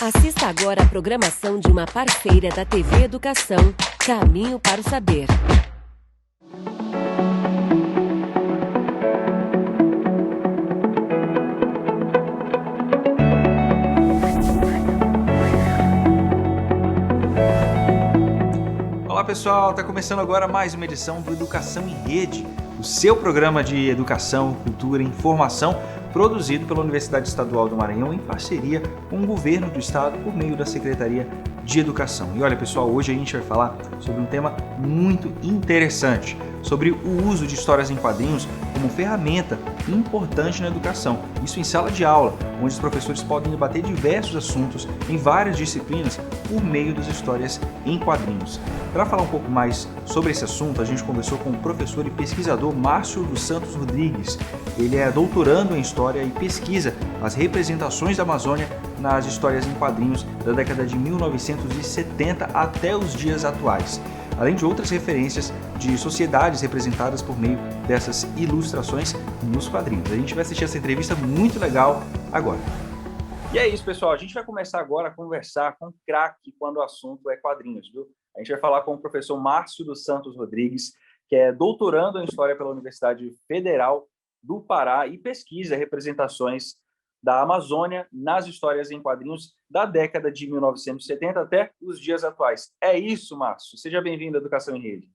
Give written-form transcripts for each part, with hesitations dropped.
Assista agora a programação de uma parceira da TV Educação, Caminho para o Saber. Olá pessoal, está começando agora mais uma edição do Educação em Rede, o seu programa de educação, cultura e informação produzido pela Universidade Estadual do Maranhão em parceria com o Governo do Estado por meio da Secretaria de Educação. E olha pessoal, hoje a gente vai falar sobre um tema muito interessante, sobre o uso de histórias em quadrinhos como ferramenta importante na educação. Isso em sala de aula, onde os professores podem debater diversos assuntos em várias disciplinas por meio das histórias em quadrinhos. Para falar um pouco mais sobre esse assunto, a gente conversou com o professor e pesquisador Márcio dos Santos Rodrigues. Ele é doutorando em História e pesquisa as representações da Amazônia nas histórias em quadrinhos da década de 1970 até os dias atuais, além de outras referências de sociedades representadas por meio dessas ilustrações nos quadrinhos. A gente vai assistir essa entrevista muito legal agora. E é isso, pessoal. A gente vai começar agora a conversar com o craque quando o assunto é quadrinhos, viu? A gente vai falar com o professor Márcio dos Santos Rodrigues, que é doutorando em História pela Universidade Federal do Pará e pesquisa representações da Amazônia nas histórias em quadrinhos da década de 1970 até os dias atuais. É isso, Márcio. Seja bem-vindo à Educação em Rede.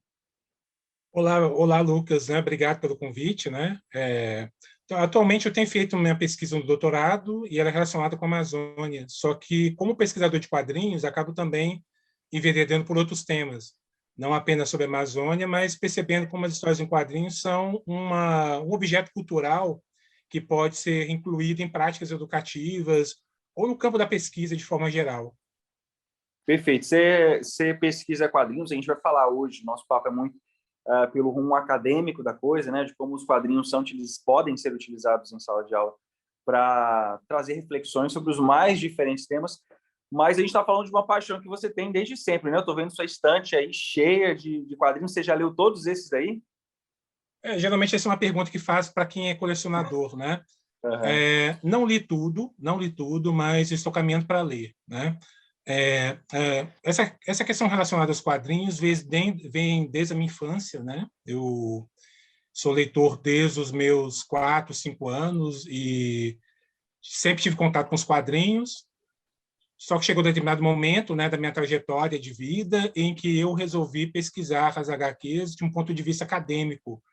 Olá, Lucas, né? Obrigado pelo convite, né? Então, atualmente eu tenho feito minha pesquisa no doutorado e ela é relacionada com a Amazônia, só que como pesquisador de quadrinhos, acabo também enveredando por outros temas, não apenas sobre a Amazônia, mas percebendo como as histórias em quadrinhos são um objeto cultural que pode ser incluído em práticas educativas ou no campo da pesquisa de forma geral. Perfeito. Você pesquisa quadrinhos, a gente vai falar hoje, nosso papo é muito pelo rumo acadêmico da coisa, né, de como os quadrinhos podem ser utilizados em sala de aula para trazer reflexões sobre os mais diferentes temas, mas a gente está falando de uma paixão que você tem desde sempre, né? Eu estou vendo sua estante aí cheia de quadrinhos. Você já leu todos esses aí? Geralmente essa é uma pergunta que faz para quem é colecionador, né? Uhum. Não li tudo, mas estou caminhando para ler, né? Essa questão relacionada aos quadrinhos vem desde a minha infância, né? Eu sou leitor desde os meus 4, 5 anos e sempre tive contato com os quadrinhos, só que chegou um determinado momento, né, da minha trajetória de vida em que eu resolvi pesquisar as HQs de um ponto de vista acadêmico,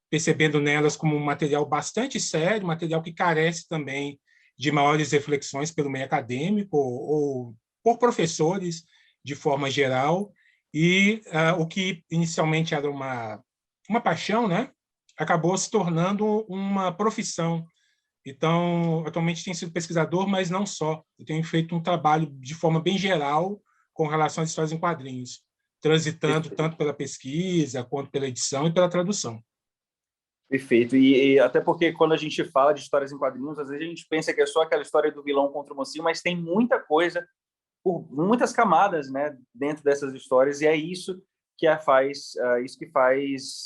percebendo nelas como um material bastante sério, material que carece também de maiores reflexões pelo meio acadêmico ou por professores de forma geral, e o que inicialmente era uma paixão, né, acabou se tornando uma profissão. Então, atualmente tenho sido pesquisador, mas não só. Eu tenho feito um trabalho de forma bem geral com relação às histórias em quadrinhos, transitando tanto pela pesquisa, quanto pela edição e pela tradução. Perfeito. E até porque quando a gente fala de histórias em quadrinhos, às vezes a gente pensa que é só aquela história do vilão contra o mocinho, mas tem muita coisa, por muitas camadas, né, dentro dessas histórias, e é isso que faz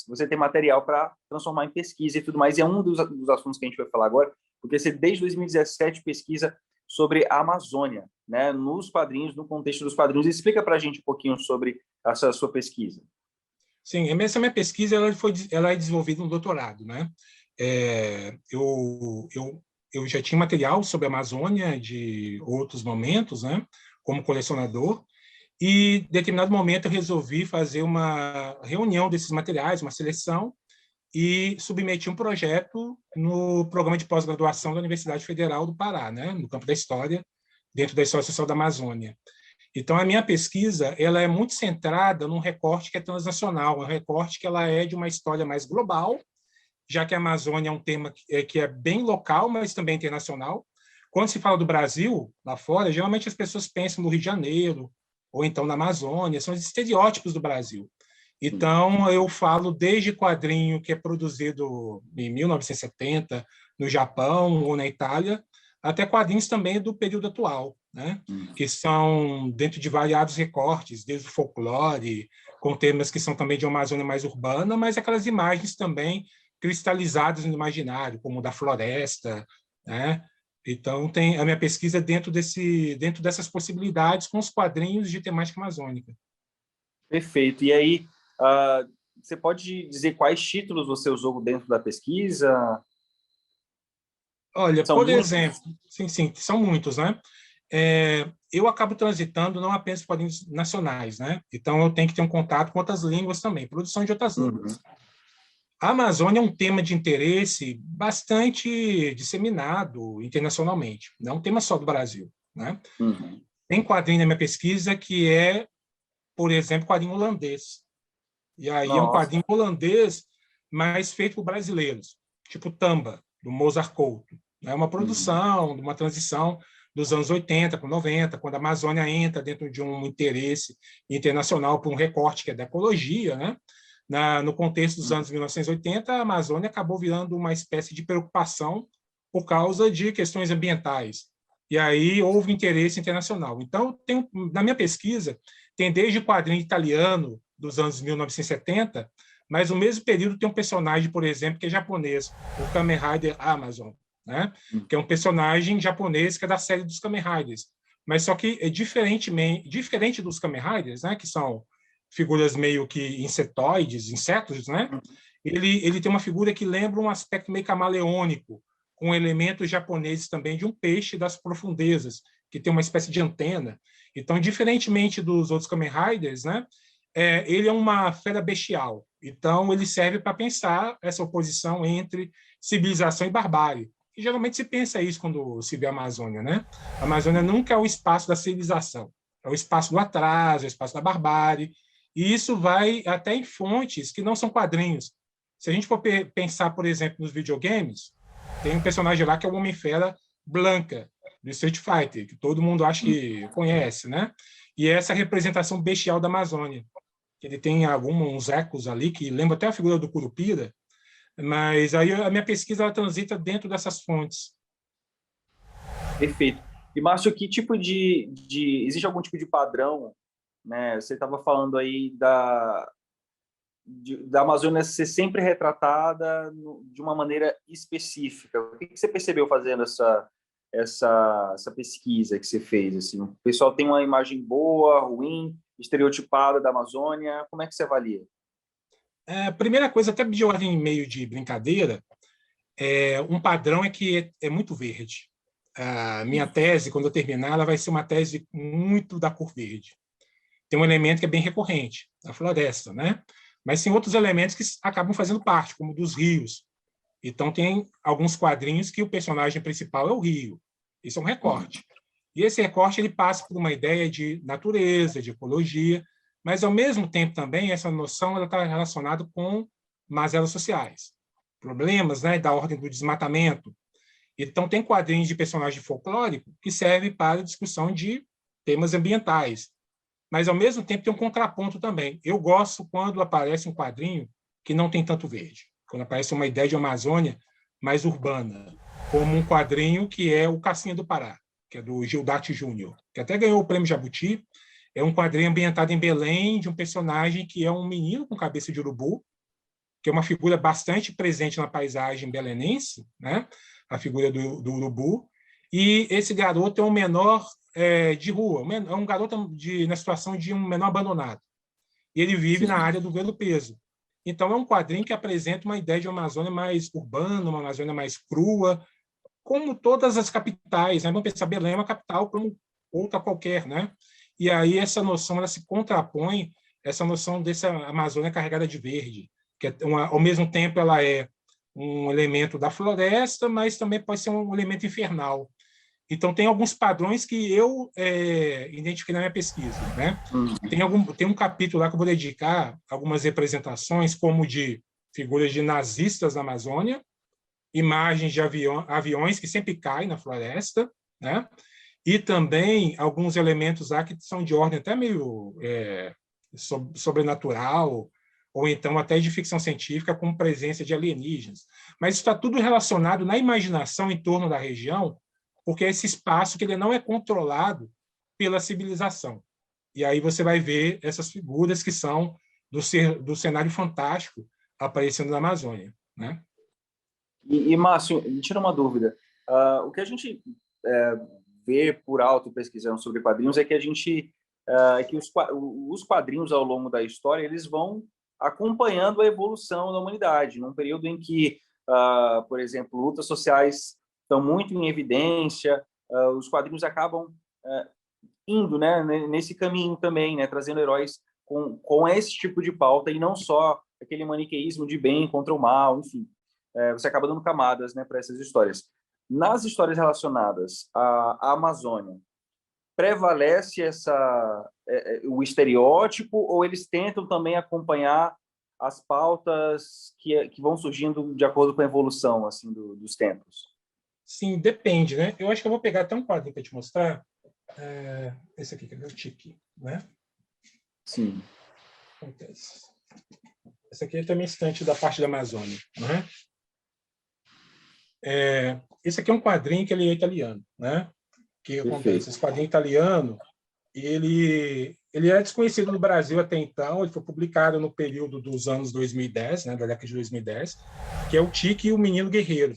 você ter material para transformar em pesquisa e tudo mais. E é um dos assuntos que a gente vai falar agora, porque você desde 2017 pesquisa sobre a Amazônia, né, nos quadrinhos, no contexto dos quadrinhos. Explica para a gente um pouquinho sobre essa sua pesquisa. Sim, essa minha pesquisa ela é desenvolvida no doutorado, né? Eu já tinha material sobre a Amazônia de outros momentos, né? Como colecionador, e em determinado momento eu resolvi fazer uma reunião desses materiais, uma seleção, e submeti um projeto no programa de pós-graduação da Universidade Federal do Pará, né? No campo da história, dentro da História Social da Amazônia. Então, a minha pesquisa ela é muito centrada num recorte que é transnacional, um recorte que ela é de uma história mais global, já que a Amazônia é um tema que é bem local, mas também internacional. Quando se fala do Brasil, lá fora, geralmente as pessoas pensam no Rio de Janeiro, ou então na Amazônia, são os estereótipos do Brasil. Então, eu falo desde quadrinho que é produzido em 1970, no Japão ou na Itália, até quadrinhos também do período atual, né? Que são dentro de variados recortes, desde o folclore, com temas que são também de uma Amazônia mais urbana, mas aquelas imagens também cristalizadas no imaginário, como o da floresta, né? Então, tem a minha pesquisa dentro dessas possibilidades com os quadrinhos de temática amazônica. Perfeito. E aí, você pode dizer quais títulos você usou dentro da pesquisa? Olha, São por muitos? exemplo, sim, são muitos, né? Eu acabo transitando não apenas quadrinhos nacionais, né? Então, eu tenho que ter um contato com outras línguas também, produção de outras línguas. A Amazônia é um tema de interesse bastante disseminado internacionalmente, não é um tema só do Brasil, né? Tem quadrinho na minha pesquisa que é, por exemplo, quadrinho holandês. E aí é um Nossa. quadrinho holandês, mas feito por brasileiros, tipo Tamba, do Mozart Couto. É uma produção, uma transição dos anos 80 para 90, quando a Amazônia entra dentro de um interesse internacional por um recorte que é da ecologia, né? No contexto dos anos 1980, a Amazônia acabou virando uma espécie de preocupação por causa de questões ambientais. E aí houve interesse internacional. Então, na minha pesquisa, tem desde quadrinho italiano dos anos 1970, mas no mesmo período tem um personagem, por exemplo, que é japonês, o Kamen Rider Amazon, né? Que é um personagem japonês que é da série dos Kamen Riders. Mas só que é diferente dos Kamen Riders, né? Que são figuras meio que insetos, né? Ele tem uma figura que lembra um aspecto meio camaleônico, com elementos japoneses também de um peixe das profundezas, que tem uma espécie de antena. Então, diferentemente dos outros Kamen Riders, né? Ele é uma fera bestial. Então, ele serve para pensar essa oposição entre civilização e barbárie. E geralmente se pensa isso quando se vê a Amazônia, né? A Amazônia nunca é o espaço da civilização, é o espaço do atraso, é o espaço da barbárie. E isso vai até em fontes que não são quadrinhos. Se a gente for pensar, por exemplo, nos videogames, tem um personagem lá que é o Homem-Fera Blanca, do Street Fighter, que todo mundo acha que conhece, né? E é essa representação bestial da Amazônia. Ele tem alguns ecos ali que lembram até a figura do Curupira, mas aí a minha pesquisa ela transita dentro dessas fontes. Perfeito. E, Márcio, que tipo existe algum tipo de padrão, né? Você estava falando aí da Amazônia ser sempre retratada de uma maneira específica. O que você percebeu fazendo essa pesquisa que você fez? Assim? O pessoal tem uma imagem boa, ruim, estereotipada da Amazônia. Como é que você avalia? A primeira coisa, até de ordem meio de brincadeira, um padrão é que é muito verde. A minha tese, quando eu terminar, ela vai ser uma tese muito da cor verde. Tem um elemento que é bem recorrente, a floresta, né? Mas tem outros elementos que acabam fazendo parte, como dos rios. Então, tem alguns quadrinhos que o personagem principal é o rio. Isso é um recorte. E esse recorte ele passa por uma ideia de natureza, de ecologia, mas, ao mesmo tempo, também, essa noção está relacionada com mazelas sociais, problemas, né, da ordem do desmatamento. Então, tem quadrinhos de personagem folclórico que servem para discussão de temas ambientais, mas, ao mesmo tempo, tem um contraponto também. Eu gosto quando aparece um quadrinho que não tem tanto verde, quando aparece uma ideia de Amazônia mais urbana, como um quadrinho que é o Cacinha do Pará, que é do Gildarte Júnior, que até ganhou o Prêmio Jabuti. É um quadrinho ambientado em Belém, de um personagem que é um menino com cabeça de urubu, que é uma figura bastante presente na paisagem belenense, né? A figura do urubu. E esse garoto é um menor de rua, é um garoto na situação de um menor abandonado. E ele vive na área do Velo-Peso. Então, é um quadrinho que apresenta uma ideia de uma Amazônia mais urbana, uma Amazônia mais crua, como todas as capitais, né? Vamos pensar, Belém é uma capital como outra qualquer, né? E aí essa noção ela se contrapõe essa noção dessa Amazônia carregada de verde, que ao mesmo tempo ela é um elemento da floresta, mas também pode ser um elemento infernal. Então tem alguns padrões que eu identifiquei na minha pesquisa, né? Tem um capítulo lá que eu vou dedicar algumas representações, como de figuras de nazistas na Amazônia, imagens de aviões que sempre caem na floresta, né? E também alguns elementos lá que são de ordem até meio sobrenatural, ou então até de ficção científica, com presença de alienígenas. Mas isso está tudo relacionado na imaginação em torno da região, porque é esse espaço que ele não é controlado pela civilização. E aí você vai ver essas figuras que são do cenário fantástico aparecendo na Amazônia, né? E Márcio, me tira uma dúvida. O que a gente vê por alto pesquisando sobre quadrinhos é que que os quadrinhos ao longo da história eles vão acompanhando a evolução da humanidade, num período em que, por exemplo, lutas sociais estão muito em evidência, os quadrinhos acabam indo, né, nesse caminho também, né, trazendo heróis com esse tipo de pauta e não só aquele maniqueísmo de bem contra o mal, enfim. Você acaba dando camadas, né, para essas histórias. Nas histórias relacionadas à Amazônia, prevalece o estereótipo ou eles tentam também acompanhar as pautas que vão surgindo de acordo com a evolução assim dos tempos? Sim, depende, né? Eu acho que eu vou pegar até um quadrinho para te mostrar. Esse aqui, que é o Tiki, né? Sim. Acontece. Esse aqui é também estante da parte da Amazônia, né? Esse aqui é um quadrinho que ele é italiano, né? Que acontece? Perfeito. Esse quadrinho italiano, ele é desconhecido no Brasil até então. Ele foi publicado no período dos anos 2010, né? Da década de 2010, que é o Tiki e o Menino Guerreiro.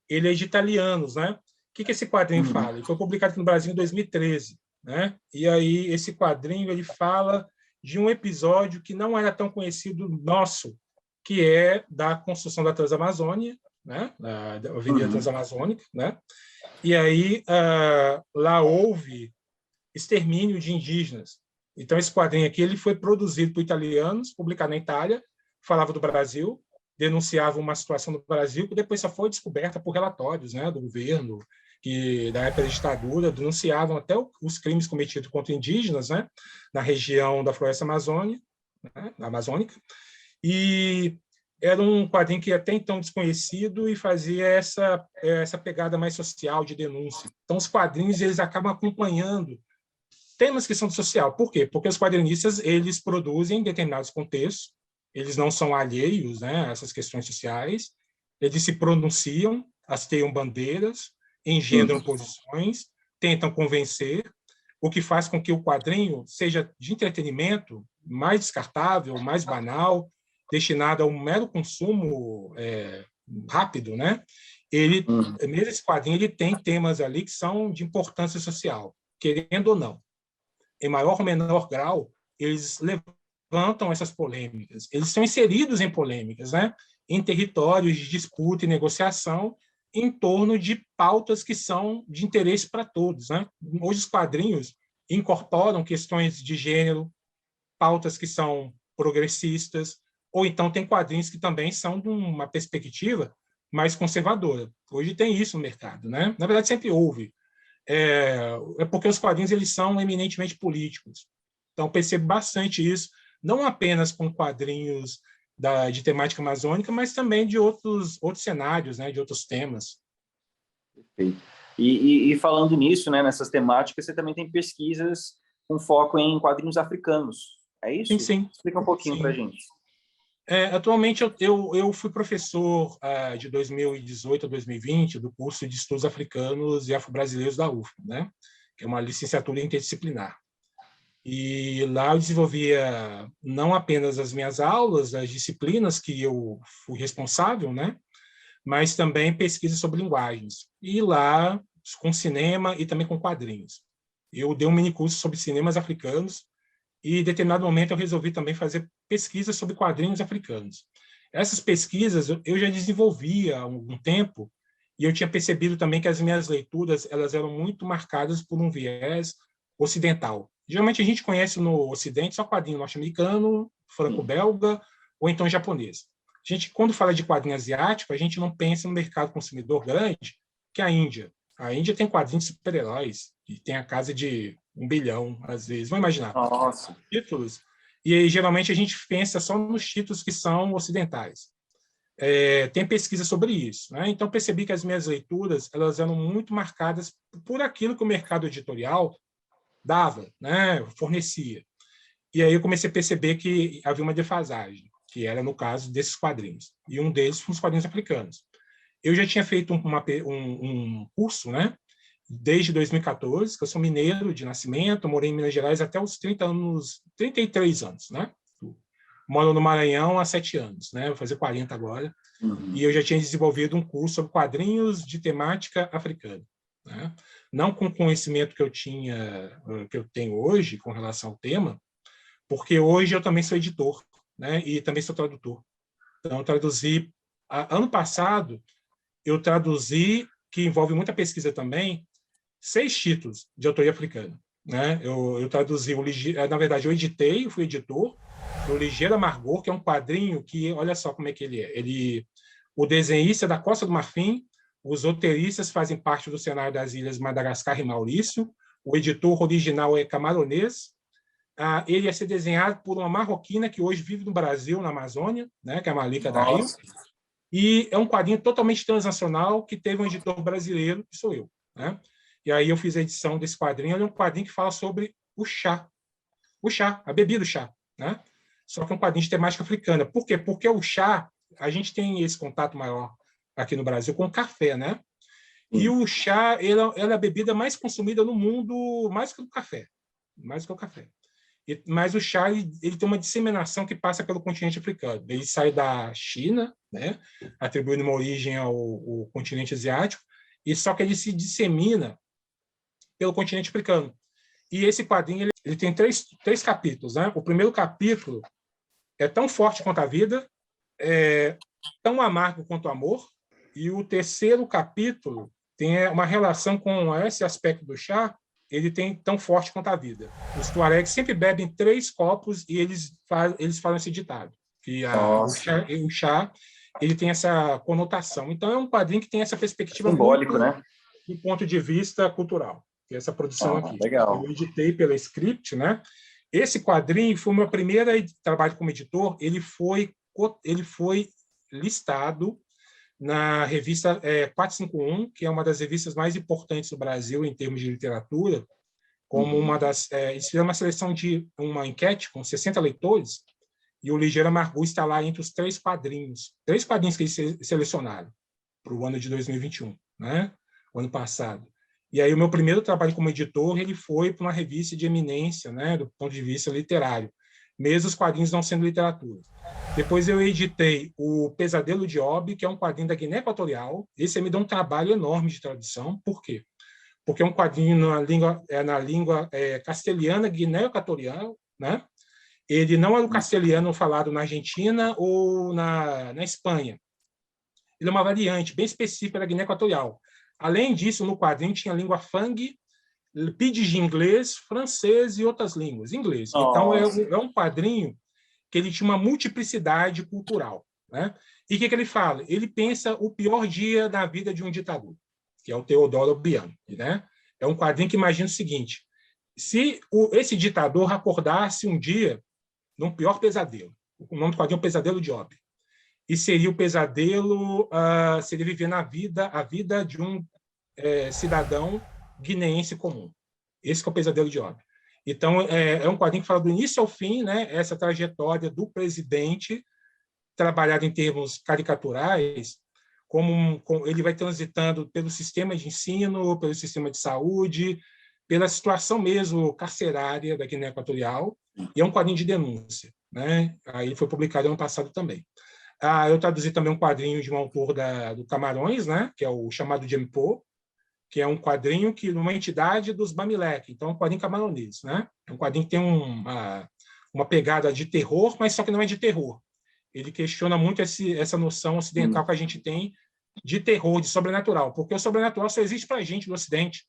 Ele é de italianos, né? O que esse quadrinho fala? Ele foi publicado aqui no Brasil em 2013, né? E aí esse quadrinho ele fala de um episódio que não era tão conhecido nosso, que é da construção da Transamazônia, né? Da Avenida Transamazônica, né? E aí lá houve extermínio de indígenas. Então esse quadrinho aqui ele foi produzido por italianos, publicado na Itália, falava do Brasil, denunciava uma situação do Brasil que depois só foi descoberta por relatórios, né, do governo, que da época da ditadura denunciavam até os crimes cometidos contra indígenas, né, na região da Floresta Amazônica, né, amazônica. E era um quadrinho que até então desconhecido e fazia essa pegada mais social de denúncia. Então os quadrinhos eles acabam acompanhando temas que são do social. Por quê? Porque os quadrinistas eles produzem determinados contextos, eles não são alheios, né, a essas questões sociais, eles se pronunciam, hasteiam bandeiras, engendram posições, tentam convencer, o que faz com que o quadrinho seja de entretenimento mais descartável, mais banal, destinado a um mero consumo rápido, né? Mesmo esse quadrinho ele tem temas ali que são de importância social, querendo ou não. Em maior ou menor grau, eles levantam essas polêmicas. Eles são inseridos em polêmicas, né? Em territórios de disputa e negociação em torno de pautas que são de interesse para todos, né? Hoje os quadrinhos incorporam questões de gênero, pautas que são progressistas, ou então tem quadrinhos que também são de uma perspectiva mais conservadora. Hoje tem isso no mercado, né? Na verdade sempre houve. É porque os quadrinhos eles são eminentemente políticos. Então percebo bastante isso, não apenas com quadrinhos de temática amazônica, mas também de outros cenários, né, de outros temas. Perfeito. E falando nisso, né, nessas temáticas, você também tem pesquisas com foco em quadrinhos africanos, é isso? Sim. Explica um pouquinho para a gente. Atualmente, eu fui professor de 2018 a 2020 do curso de Estudos Africanos e Afro-Brasileiros da UFMA, né, que é uma licenciatura interdisciplinar. E lá eu desenvolvia não apenas as minhas aulas, as disciplinas que eu fui responsável, né, mas também pesquisa sobre linguagens. E lá, com cinema e também com quadrinhos. Eu dei um minicurso sobre cinemas africanos e, em determinado momento, eu resolvi também fazer pesquisas sobre quadrinhos africanos. Essas pesquisas eu já desenvolvia há algum tempo e eu tinha percebido também que as minhas leituras elas eram muito marcadas por um viés ocidental. Geralmente a gente conhece no Ocidente só quadrinho norte-americano, franco-belga ou então japonês. A gente, quando fala de quadrinho asiático, a gente não pensa no mercado consumidor grande, que é a Índia. A Índia tem quadrinhos de super-heróis, e tem a casa de 1 bilhão, às vezes. Vamos imaginar. Nossa. Títulos. E aí, geralmente, a gente pensa só nos títulos que são ocidentais. Tem pesquisa sobre isso, né? Então, percebi que as minhas leituras elas eram muito marcadas por aquilo que o mercado editorial dava, né? Fornecia. E aí eu comecei a perceber que havia uma defasagem, que era no caso desses quadrinhos. E um deles foi os quadrinhos africanos. Eu já tinha feito um curso, né? Desde 2014, que eu sou mineiro de nascimento, morei em Minas Gerais até os 33 anos, né? Moro no Maranhão há 7 anos, né? Vou fazer 40 agora. E eu já tinha desenvolvido um curso sobre quadrinhos de temática africana, né? Não com o conhecimento que eu tenho hoje com relação ao tema, porque hoje eu também sou editor, né? E também sou tradutor. Então, eu traduzi... Ano passado, eu traduzi, que envolve muita pesquisa também, 6 títulos de autoria africana, né? Eu traduzi, na verdade, eu editei, eu fui editor, o Ligeiro Amargor, que é um quadrinho que, olha só como é que ele é. O desenhista é da Costa do Marfim, os roteiristas fazem parte do cenário das ilhas Madagascar e Maurício, o editor original é camaronês, ele ia ser desenhado por uma marroquina que hoje vive no Brasil, na Amazônia, né, que é a Malika Dario, e é um quadrinho totalmente transnacional que teve um editor brasileiro, que sou eu, né? E aí eu fiz a edição desse quadrinho. Ele é um quadrinho que fala sobre o chá, a bebida do chá, né? Só que é um quadrinho de temática africana. Por quê? Porque o chá, a gente tem esse contato maior aqui no Brasil com o café, né? E o chá, ele é a bebida mais consumida no mundo, mais que o café, mais que o café. Mas o chá, ele tem uma disseminação que passa pelo continente africano. Ele sai da China, né? Atribuindo uma origem ao continente asiático, e só que ele se dissemina pelo continente africano. E esse quadrinho ele tem três capítulos, né? O primeiro capítulo é tão forte quanto a vida, é tão amargo quanto o amor, e o terceiro capítulo tem uma relação com esse aspecto do chá, ele tem tão forte quanto a vida. Os tuaregs sempre bebem 3 copos e eles falam esse ditado, que o chá ele tem essa conotação. Então, é um quadrinho que tem essa perspectiva simbólico, né? Do ponto de vista cultural, que é essa produção aqui. Legal. Eu editei pela Script, né? Esse quadrinho foi o meu primeiro trabalho como editor. Ele foi listado na revista 451, que é uma das revistas mais importantes do Brasil em termos de literatura, como uma das... eles fizeram uma seleção de uma enquete com 60 leitores, e o Ligeiro Amargor está lá entre os 3 quadrinhos que eles selecionaram para o ano de 2021, né? O ano passado. E aí o meu primeiro trabalho como editor ele foi para uma revista de eminência, né? Do ponto de vista literário, mesmo os quadrinhos não sendo literatura. Depois eu editei o Pesadelo de Obi, que é um quadrinho da Guiné Equatorial. Esse me deu um trabalho enorme de tradução. Por quê? Porque é um quadrinho na língua castelhana Guiné Equatorial, né? Ele não é o castelhano falado na Argentina ou na Espanha. Ele é uma variante bem específica da Guiné Equatorial. Além disso, no quadrinho tinha a língua Fang, pidgin inglês, francês e outras línguas, inglês. Então, é um quadrinho que ele tinha uma multiplicidade cultural, né? E o que ele fala? Ele pensa o pior dia da vida de um ditador, que é o Teodoro Obiang, né? É um quadrinho que imagina o seguinte: se esse ditador acordasse um dia num pior pesadelo, o nome do quadrinho é o Pesadelo de Obi, e seria o pesadelo, seria viver a vida de um cidadão guineense comum. Esse que é o Pesadelo de Obi. Então, é um quadrinho que fala do início ao fim, né, essa trajetória do presidente, trabalhado em termos caricaturais, como ele vai transitando pelo sistema de ensino, pelo sistema de saúde, pela situação mesmo carcerária da Guiné Equatorial, e é um quadrinho de denúncia, né? Aí foi publicado ano passado também. Eu traduzi também um quadrinho de um autor do Camarões, né, que é o chamado Jempo, que é um quadrinho que uma entidade dos Bamileke, então é um quadrinho camaronês, né? É um quadrinho que tem uma pegada de terror, mas só que não é de terror. Ele questiona muito essa noção ocidental que a gente tem de terror, de sobrenatural, porque o sobrenatural só existe para a gente do Ocidente.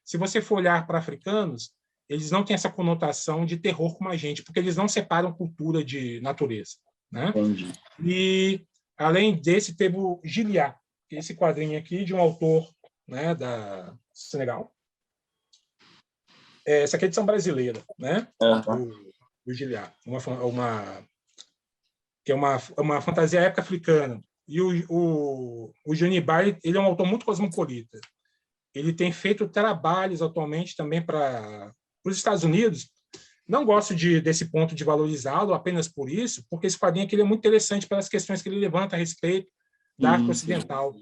Se você for olhar para africanos, eles não têm essa conotação de terror como a gente, porque eles não separam cultura de natureza, né? Entendi. E, além desse, teve o Giliá, esse quadrinho aqui de um autor, né, da Senegal. Essa aqui é edição brasileira, né? Do Giliá, que é uma fantasia época africana. E o Junibai, ele é um autor muito cosmopolita. Ele tem feito trabalhos atualmente também para os Estados Unidos. Não gosto desse ponto de valorizá-lo apenas por isso, porque esse quadrinho aqui ele é muito interessante pelas questões que ele levanta a respeito da África Ocidental.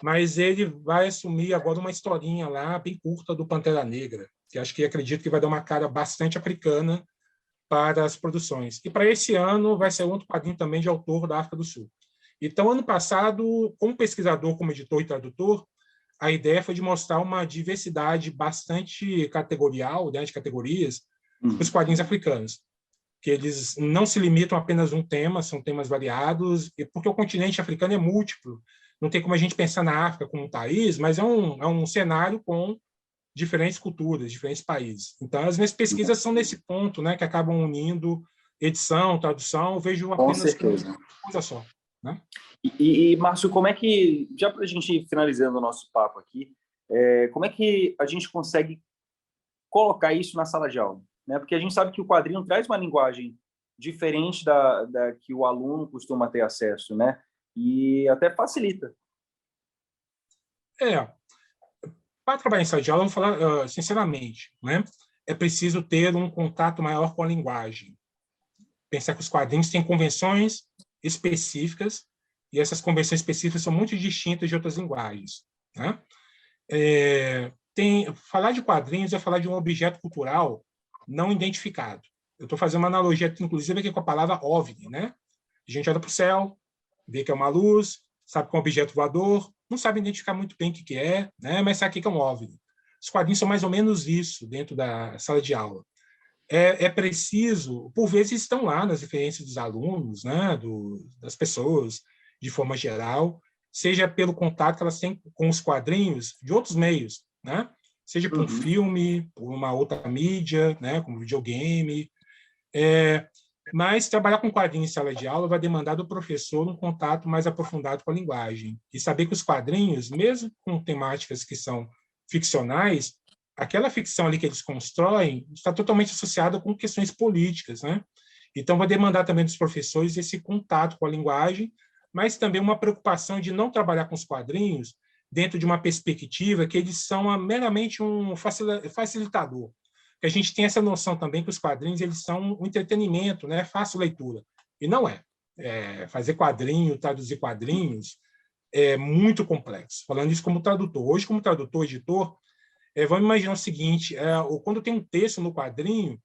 Mas ele vai assumir agora uma historinha lá, bem curta, do Pantera Negra, que acredito que vai dar uma cara bastante africana para as produções. E para esse ano vai ser outro quadrinho também de autor da África do Sul. Então, ano passado, como pesquisador, como editor e tradutor, a ideia foi de mostrar uma diversidade bastante categorial, né, de categorias, para os quadrinhos africanos, que eles não se limitam a apenas um tema, são temas variados, e porque o continente africano é múltiplo. Não tem como a gente pensar na África como um país, mas é um cenário com diferentes culturas, diferentes países. Então, as minhas pesquisas são nesse ponto, né, que acabam unindo edição, tradução, eu vejo apenas como uma coisa só. Né? Márcio, como é que, já para a gente ir finalizando o nosso papo aqui, como é que a gente consegue colocar isso na sala de aula? Né? Porque a gente sabe que o quadrinho traz uma linguagem diferente da que o aluno costuma ter acesso, né? E até facilita. Para trabalhar em sala de aula, eu vou falar sinceramente, né? É preciso ter um contato maior com a linguagem. Pensar que os quadrinhos têm convenções específicas e essas convenções específicas são muito distintas de outras linguagens. Né? Falar de quadrinhos é falar de um objeto cultural não identificado. Eu estou fazendo uma analogia, inclusive, aqui com a palavra OVNI. Né? A gente olha para o céu, vê que é uma luz, sabe que é um objeto voador, não sabe identificar muito bem o que é, né? Mas sabe que é um OVNI. Os quadrinhos são mais ou menos isso dentro da sala de aula. É preciso, por vezes estão lá nas referências dos alunos, né, das pessoas, de forma geral, seja pelo contato que elas têm com os quadrinhos de outros meios, né? Seja por um filme, por uma outra mídia, né, como videogame. Mas trabalhar com quadrinhos em sala de aula vai demandar do professor um contato mais aprofundado com a linguagem. E saber que os quadrinhos, mesmo com temáticas que são ficcionais, aquela ficção ali que eles constroem está totalmente associada com questões políticas, né? Então, vai demandar também dos professores esse contato com a linguagem, mas também uma preocupação de não trabalhar com os quadrinhos dentro de uma perspectiva que eles são meramente um facilitador. Que a gente tem essa noção também que os quadrinhos eles são um entretenimento, né? Fácil leitura. E não é. Fazer quadrinho, traduzir quadrinhos é muito complexo. Falando isso como tradutor. Hoje, como tradutor, editor, vamos imaginar o seguinte, quando tem um texto no quadrinho,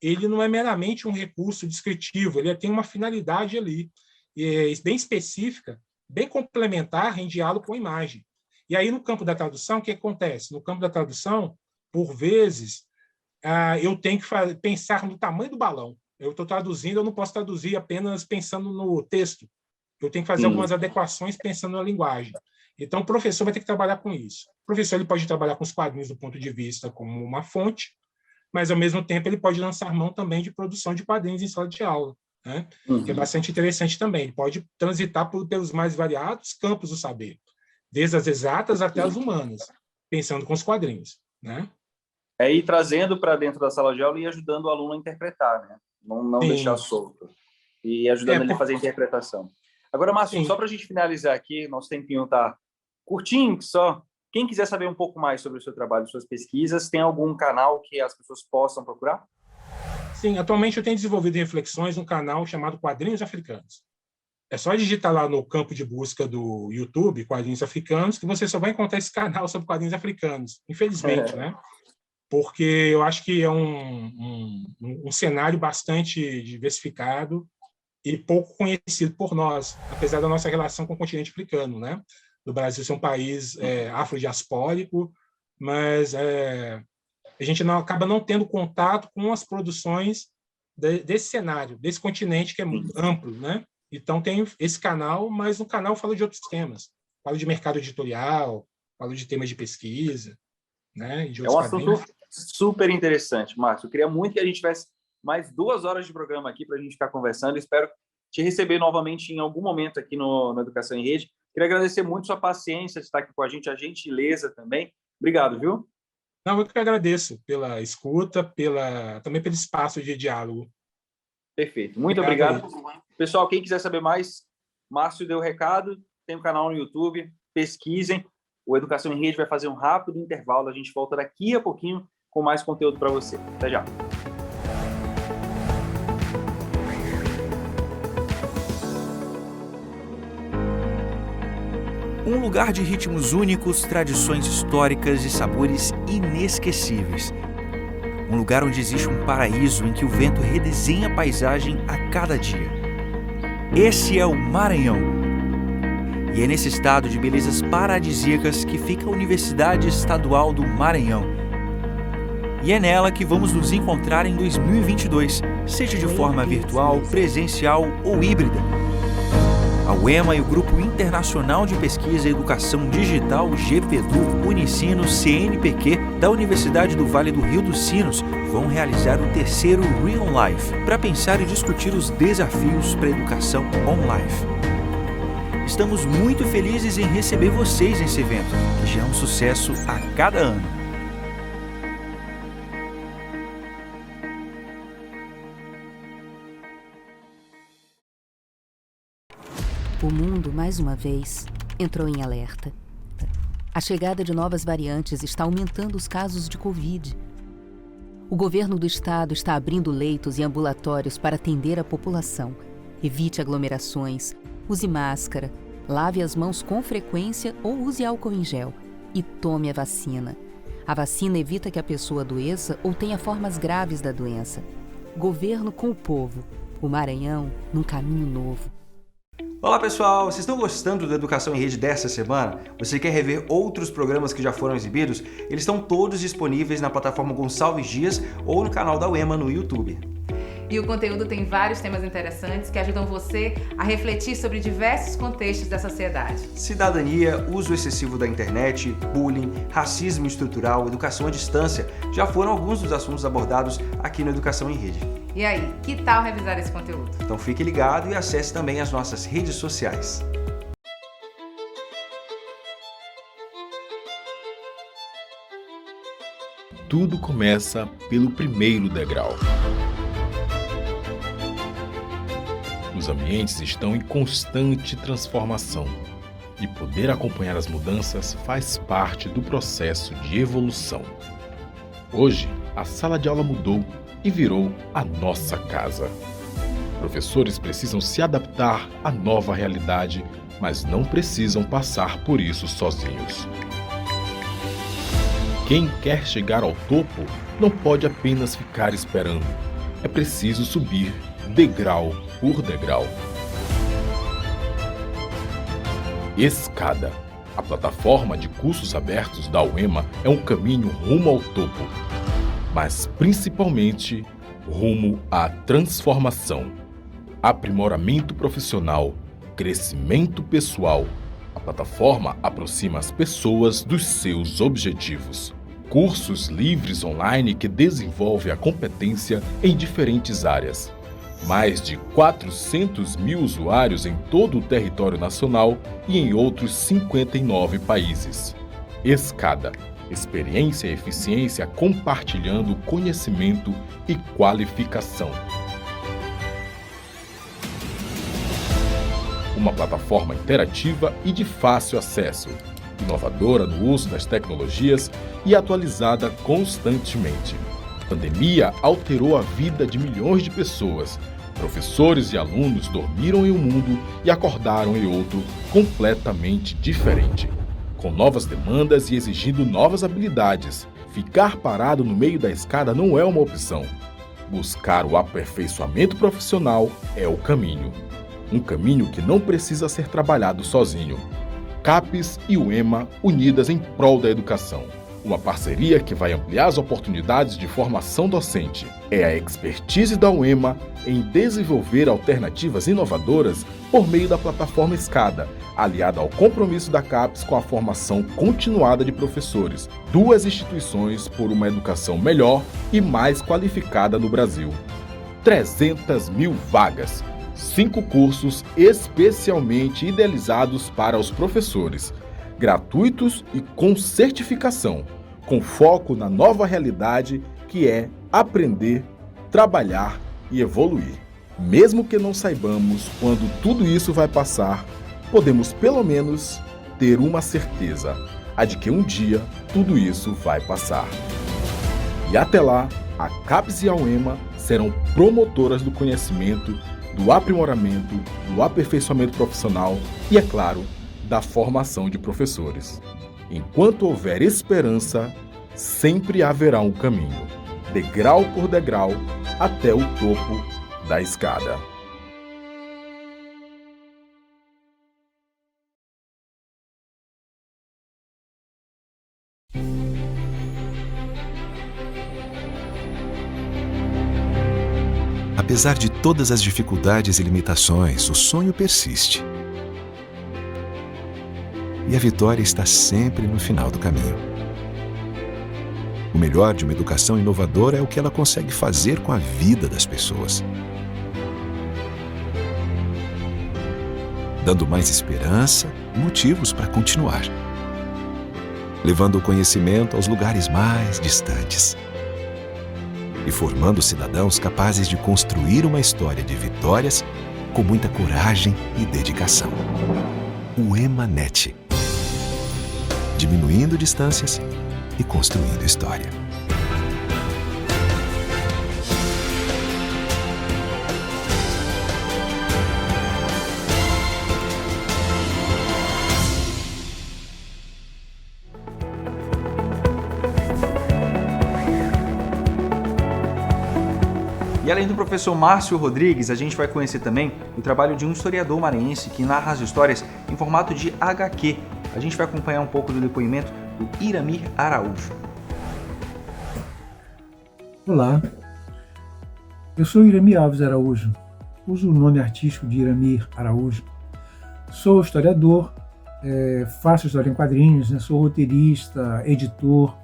ele não é meramente um recurso descritivo, ele tem uma finalidade ali, bem específica, bem complementar em diálogo com a imagem. E aí, no campo da tradução, o que acontece? No campo da tradução, por vezes, eu tenho que pensar no tamanho do balão. Eu estou traduzindo, eu não posso traduzir apenas pensando no texto. Eu tenho que fazer algumas adequações pensando na linguagem. Então, o professor vai ter que trabalhar com isso. O professor ele pode trabalhar com os quadrinhos do ponto de vista como uma fonte, mas, ao mesmo tempo, ele pode lançar mão também de produção de quadrinhos em sala de aula, né? Que é bastante interessante também. Ele pode transitar pelos mais variados campos do saber, desde as exatas até as humanas, pensando com os quadrinhos, né? Ir trazendo para dentro da sala de aula e ajudando o aluno a interpretar, né? Não deixar solto. E ajudando ele a fazer a interpretação. Agora, Márcio, só para a gente finalizar aqui, nosso tempinho está curtinho só. Quem quiser saber um pouco mais sobre o seu trabalho, suas pesquisas, tem algum canal que as pessoas possam procurar? Sim, atualmente eu tenho desenvolvido reflexões num canal chamado Quadrinhos Africanos. É só digitar lá no campo de busca do YouTube, Quadrinhos Africanos, que você só vai encontrar esse canal sobre quadrinhos africanos. Infelizmente, né? Porque eu acho que é um cenário bastante diversificado e pouco conhecido por nós, apesar da nossa relação com o continente africano, né? Do Brasil ser um país afrodiaspórico, mas a gente acaba não tendo contato com as produções desse cenário, desse continente que é muito amplo, né? Então tem esse canal, mas no canal fala de outros temas, fala de mercado editorial, fala de temas de pesquisa, né? De outros assunto super interessante, Márcio. Eu queria muito que a gente tivesse mais 2 horas de programa aqui para a gente ficar conversando. Espero te receber novamente em algum momento aqui no Educação em Rede. Queria agradecer muito sua paciência de estar aqui com a gentileza também. Obrigado, viu? Não, eu que agradeço pela escuta, também pelo espaço de diálogo. Perfeito. Muito obrigado. Pessoal, quem quiser saber mais, Márcio deu o recado, tem um canal no YouTube, pesquisem. O Educação em Rede vai fazer um rápido intervalo. A gente volta daqui a pouquinho com mais conteúdo para você. Até já. Um lugar de ritmos únicos, tradições históricas e sabores inesquecíveis. Um lugar onde existe um paraíso em que o vento redesenha a paisagem a cada dia. Esse é o Maranhão, E é nesse estado de belezas paradisíacas que fica a Universidade Estadual do Maranhão. E é nela que vamos nos encontrar em 2022, seja de forma virtual, presencial ou híbrida. A UEMA e o Grupo Internacional de Pesquisa e Educação Digital GPEDU Unicino CNPq da Universidade do Vale do Rio dos Sinos vão realizar o terceiro Real Life para pensar e discutir os desafios para a educação online. Estamos muito felizes em receber vocês nesse evento, que já é um sucesso a cada ano. O mundo, mais uma vez, entrou em alerta. A chegada de novas variantes está aumentando os casos de Covid. O governo do estado está abrindo leitos e ambulatórios para atender a população. Evite aglomerações, use máscara, lave as mãos com frequência ou use álcool em gel e tome a vacina. A vacina evita que a pessoa adoeça ou tenha formas graves da doença. Governo com o povo. O Maranhão num caminho novo. Olá pessoal, vocês estão gostando do Educação em Rede dessa semana? Você quer rever outros programas que já foram exibidos? Eles estão todos disponíveis na plataforma Gonçalves Dias ou no canal da UEMA no YouTube. E o conteúdo tem vários temas interessantes que ajudam você a refletir sobre diversos contextos da sociedade. Cidadania, uso excessivo da internet, bullying, racismo estrutural, educação à distância já foram alguns dos assuntos abordados aqui no Educação em Rede. E aí, que tal revisar esse conteúdo? Então fique ligado e acesse também as nossas redes sociais. Tudo começa pelo primeiro degrau. Os ambientes estão em constante transformação e poder acompanhar as mudanças faz parte do processo de evolução. Hoje, a sala de aula mudou e virou a nossa casa. Professores precisam se adaptar à nova realidade, mas não precisam passar por isso sozinhos. Quem quer chegar ao topo não pode apenas ficar esperando. É preciso subir degrau por degrau. Escada. A plataforma de cursos abertos da UEMA é um caminho rumo ao topo, mas principalmente rumo à transformação. Aprimoramento profissional, crescimento pessoal. A plataforma aproxima as pessoas dos seus objetivos. Cursos livres online que desenvolvem a competência em diferentes áreas. Mais de 400 mil usuários em todo o território nacional e em outros 59 países. Escada. Experiência e eficiência compartilhando conhecimento e qualificação. Uma plataforma interativa e de fácil acesso, inovadora no uso das tecnologias e atualizada constantemente. A pandemia alterou a vida de milhões de pessoas. Professores e alunos dormiram em um mundo e acordaram em outro completamente diferente. Com novas demandas e exigindo novas habilidades, ficar parado no meio da escada não é uma opção. Buscar o aperfeiçoamento profissional é o caminho. Um caminho que não precisa ser trabalhado sozinho. CAPES e UEMA unidas em prol da educação. Uma parceria que vai ampliar as oportunidades de formação docente. É a expertise da UEMA em desenvolver alternativas inovadoras por meio da plataforma Escada, aliada ao compromisso da CAPES com a formação continuada de professores. Duas instituições por uma educação melhor e mais qualificada no Brasil. 300 mil vagas. 5 cursos especialmente idealizados para os professores. Gratuitos e com certificação, com foco na nova realidade que é aprender, trabalhar e evoluir. Mesmo que não saibamos quando tudo isso vai passar, podemos pelo menos ter uma certeza, a de que um dia tudo isso vai passar. E até lá, a CAPES e a UEMA serão promotoras do conhecimento, do aprimoramento, do aperfeiçoamento profissional e, é claro, da formação de professores. Enquanto houver esperança, sempre haverá um caminho, degrau por degrau, até o topo da escada. Apesar de todas as dificuldades e limitações, o sonho persiste. E a vitória está sempre no final do caminho. O melhor de uma educação inovadora é o que ela consegue fazer com a vida das pessoas. Dando mais esperança e motivos para continuar. Levando o conhecimento aos lugares mais distantes. E formando cidadãos capazes de construir uma história de vitórias com muita coragem e dedicação. O EMANET. Diminuindo distâncias e construindo história. E além do professor Márcio Rodrigues, a gente vai conhecer também o trabalho de um historiador maranhense que narra as histórias em formato de HQ. A gente vai acompanhar um pouco do depoimento do Iramir Araújo. Olá, eu sou Iramir Alves Araújo, uso o nome artístico de Iramir Araújo. Sou historiador, faço história em quadrinhos, sou roteirista, editor.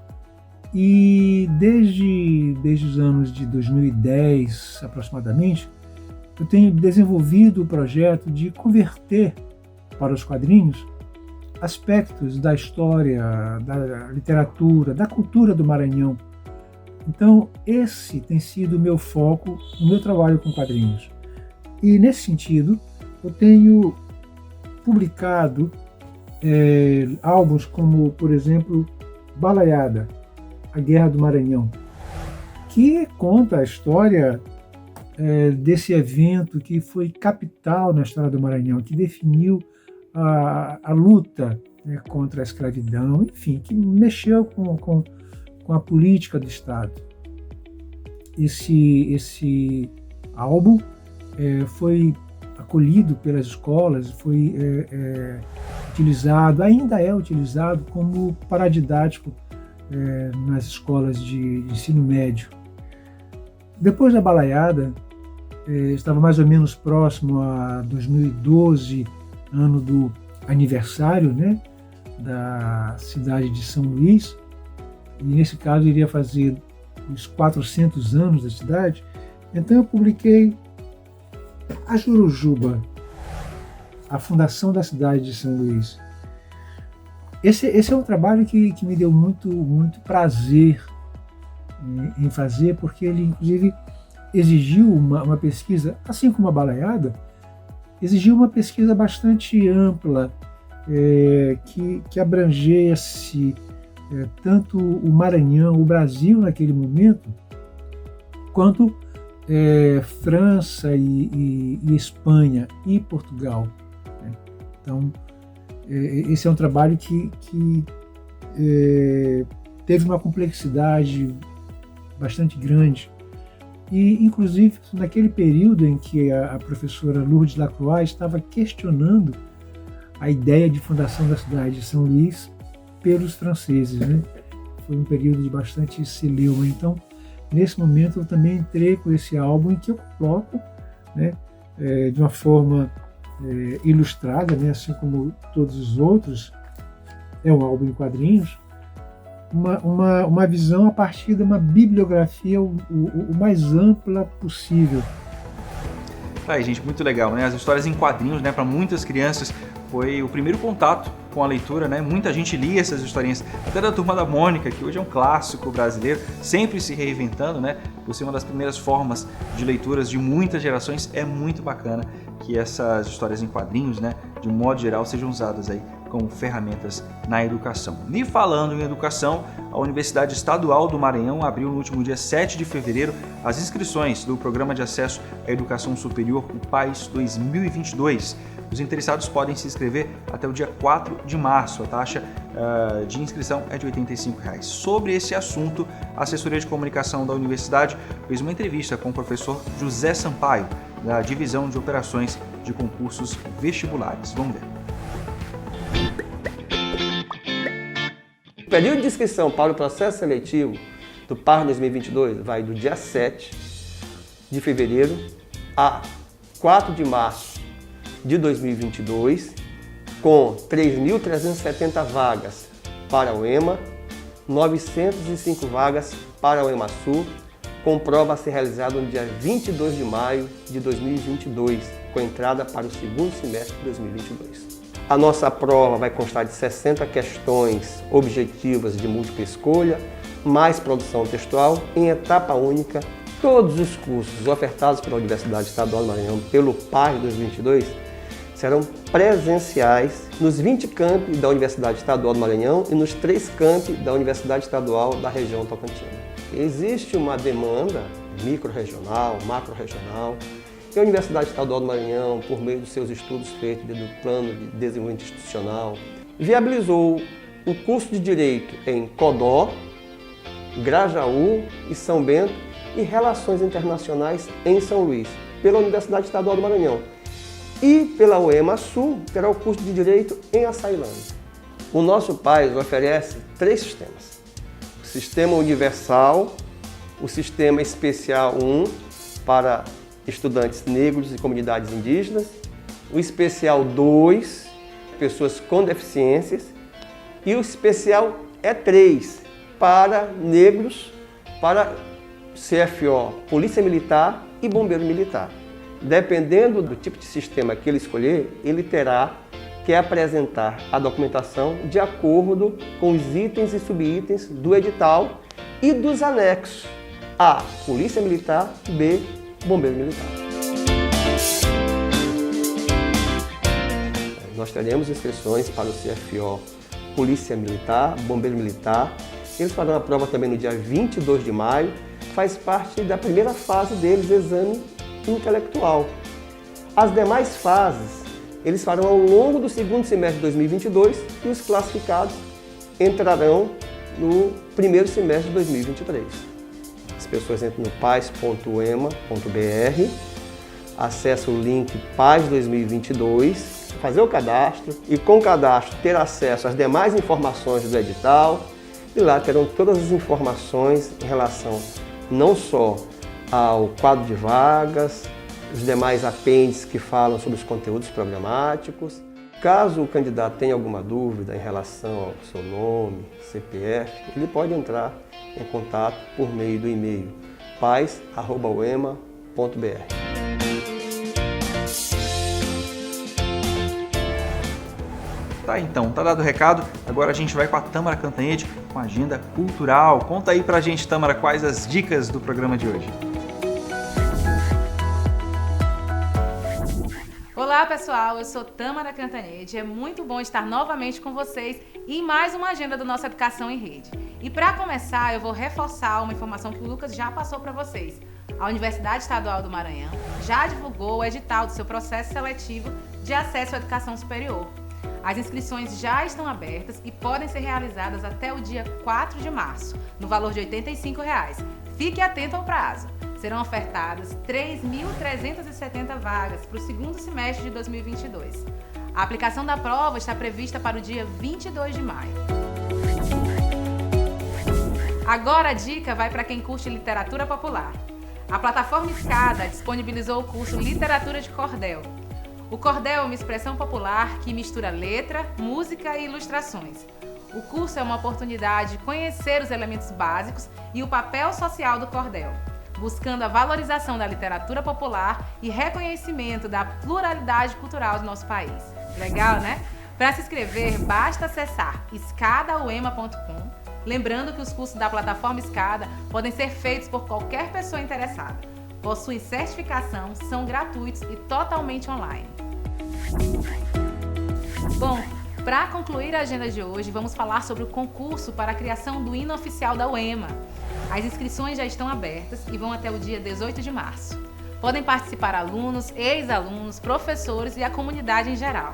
E desde os anos de 2010, aproximadamente, eu tenho desenvolvido o projeto de converter para os quadrinhos aspectos da história, da literatura, da cultura do Maranhão. Então, esse tem sido o meu foco no meu trabalho com quadrinhos. E, nesse sentido, eu tenho publicado álbuns como, por exemplo, Balaiada, A Guerra do Maranhão, que conta a história desse evento que foi capital na história do Maranhão, que definiu a luta contra a escravidão, enfim, que mexeu com a política do Estado. Esse álbum foi acolhido pelas escolas, foi utilizado, ainda é utilizado como paradidático nas escolas de ensino médio. Depois da Balaiada, estava mais ou menos próximo a 2012, ano do aniversário, da cidade de São Luís, e nesse caso iria fazer os 400 anos da cidade. Então eu publiquei A Jurujuba, a fundação da cidade de São Luís. Esse é um trabalho que me deu muito prazer em fazer, porque ele, inclusive, exigiu uma pesquisa, assim como a Balaiada, exigiu uma pesquisa bastante ampla, que abrangesse tanto o Maranhão, o Brasil naquele momento, quanto França e Espanha e Portugal. Então, esse é um trabalho que teve uma complexidade bastante grande. E, inclusive, naquele período em que a professora Lourdes Lacroix estava questionando a ideia de fundação da cidade de São Luís pelos franceses, Foi um período de bastante celeuma. Então, nesse momento, eu também entrei com esse álbum em que eu coloco, de uma forma ilustrada, assim como todos os outros, é um álbum em quadrinhos, uma visão a partir de uma bibliografia o mais ampla possível. Aí, gente, muito legal, As histórias em quadrinhos, para muitas crianças foi o primeiro contato com a leitura, Muita gente lia essas historinhas, até da Turma da Mônica, que hoje é um clássico brasileiro, sempre se reinventando, Por ser uma das primeiras formas de leituras de muitas gerações. É muito bacana que essas histórias em quadrinhos, de um modo geral, sejam usadas aí como ferramentas na educação. E falando em educação, a Universidade Estadual do Maranhão abriu no último dia 7 de fevereiro as inscrições do Programa de Acesso à Educação Superior, o PAES 2022. Os interessados podem se inscrever até o dia 4 de março. A taxa de inscrição é de R$ 85,00. Sobre esse assunto, a assessoria de comunicação da universidade fez uma entrevista com o professor José Sampaio, da Divisão de Operações de Concursos Vestibulares. Vamos ver. O período de inscrição para o processo seletivo do PAR 2022 vai do dia 7 de fevereiro a 4 de março de 2022, com 3.370 vagas para o EMA, 905 vagas para o EMASU, com prova a ser realizada no dia 22 de maio de 2022, com entrada para o segundo semestre de 2022. A nossa prova vai constar de 60 questões objetivas de múltipla escolha, mais produção textual, em etapa única. Todos os cursos ofertados pela Universidade Estadual do Maranhão pelo PAS 2022 serão presenciais nos 20 campi da Universidade Estadual do Maranhão e nos 3 campi da Universidade Estadual da região Tocantins. Existe uma demanda micro-regional, macro-regional, e a Universidade Estadual do Maranhão, por meio dos seus estudos feitos do Plano de Desenvolvimento Institucional, viabilizou o curso de Direito em Codó, Grajaú e São Bento e Relações Internacionais em São Luís, pela Universidade Estadual do Maranhão. E pela UEMA-Sul terá o curso de Direito em Açailândia. O nosso PAS oferece 3 sistemas. O Sistema Universal, o Sistema Especial 1 para estudantes negros e comunidades indígenas, o Especial 2, pessoas com deficiências, e o Especial E3, para negros, para CFO, Polícia Militar e Bombeiro Militar. Dependendo do tipo de sistema que ele escolher, ele terá que apresentar a documentação de acordo com os itens e subitens do edital e dos anexos A, Polícia Militar, B, Bombeiro Militar. Nós teremos inscrições para o CFO Polícia Militar, Bombeiro Militar. Eles farão a prova também no dia 22 de maio. Faz parte da primeira fase deles, exame intelectual. As demais fases, eles farão ao longo do segundo semestre de 2022 e os classificados entrarão no primeiro semestre de 2023. As pessoas entram no paz.ema.br, acessam o link PAS 2022, fazer o cadastro e com o cadastro ter acesso às demais informações do edital e lá terão todas as informações em relação não só ao quadro de vagas, os demais apêndices que falam sobre os conteúdos programáticos. Caso o candidato tenha alguma dúvida em relação ao seu nome, CPF, ele pode entrar em contato por meio do e-mail paz@uema.br. Tá, então, tá dado o recado. Agora a gente vai com a Tâmara Cantanhede com a agenda cultural. Conta aí pra gente, Tâmara, quais as dicas do programa de hoje. Olá pessoal, eu sou Tâmara Cantanhede, é muito bom estar novamente com vocês em mais uma agenda do Nossa Educação em Rede. E para começar, eu vou reforçar uma informação que o Lucas já passou para vocês. A Universidade Estadual do Maranhão já divulgou o edital do seu processo seletivo de acesso à educação superior. As inscrições já estão abertas e podem ser realizadas até o dia 4 de março, no valor de R$ 85. Fique atento ao prazo. Serão ofertadas 3.370 vagas para o segundo semestre de 2022. A aplicação da prova está prevista para o dia 22 de maio. Agora a dica vai para quem curte literatura popular. A plataforma Escada disponibilizou o curso Literatura de Cordel. O cordel é uma expressão popular que mistura letra, música e ilustrações. O curso é uma oportunidade de conhecer os elementos básicos e o papel social do cordel, buscando a valorização da literatura popular e reconhecimento da pluralidade cultural do nosso país. Legal, né? Para se inscrever, basta acessar escadauema.com, lembrando que os cursos da plataforma Escada podem ser feitos por qualquer pessoa interessada. Possuem certificação, são gratuitos e totalmente online. Bom, para concluir a agenda de hoje, vamos falar sobre o concurso para a criação do hino oficial da UEMA. As inscrições já estão abertas e vão até o dia 18 de março. Podem participar alunos, ex-alunos, professores e a comunidade em geral.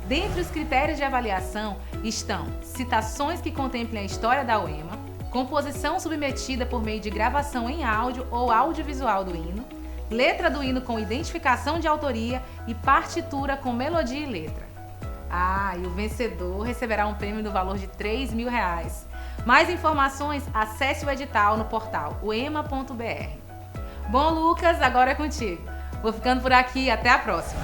Dentre os critérios de avaliação estão citações que contemplem a história da UEMA, composição submetida por meio de gravação em áudio ou audiovisual do hino, letra do hino com identificação de autoria e partitura com melodia e letra. E o vencedor receberá um prêmio no valor de R$ 3.000. Mais informações, acesse o edital no portal uema.br. Bom, Lucas, agora é contigo. Vou ficando por aqui, até a próxima.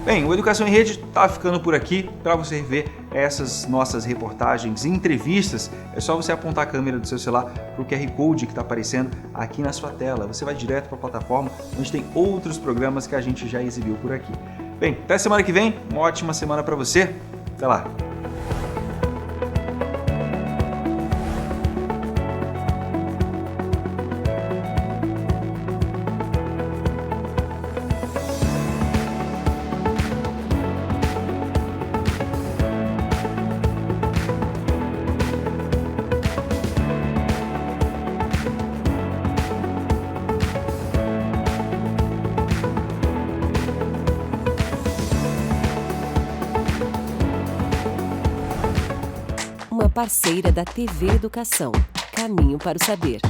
Bem, o Educação em Rede está ficando por aqui. Para você ver essas nossas reportagens e entrevistas, é só você apontar a câmera do seu celular para o QR Code que está aparecendo aqui na sua tela. Você vai direto para a plataforma, onde tem outros programas que a gente já exibiu por aqui. Bem, até semana que vem. Uma ótima semana para você. Até lá. Uma parceira da TV Educação. Caminho para o Saber.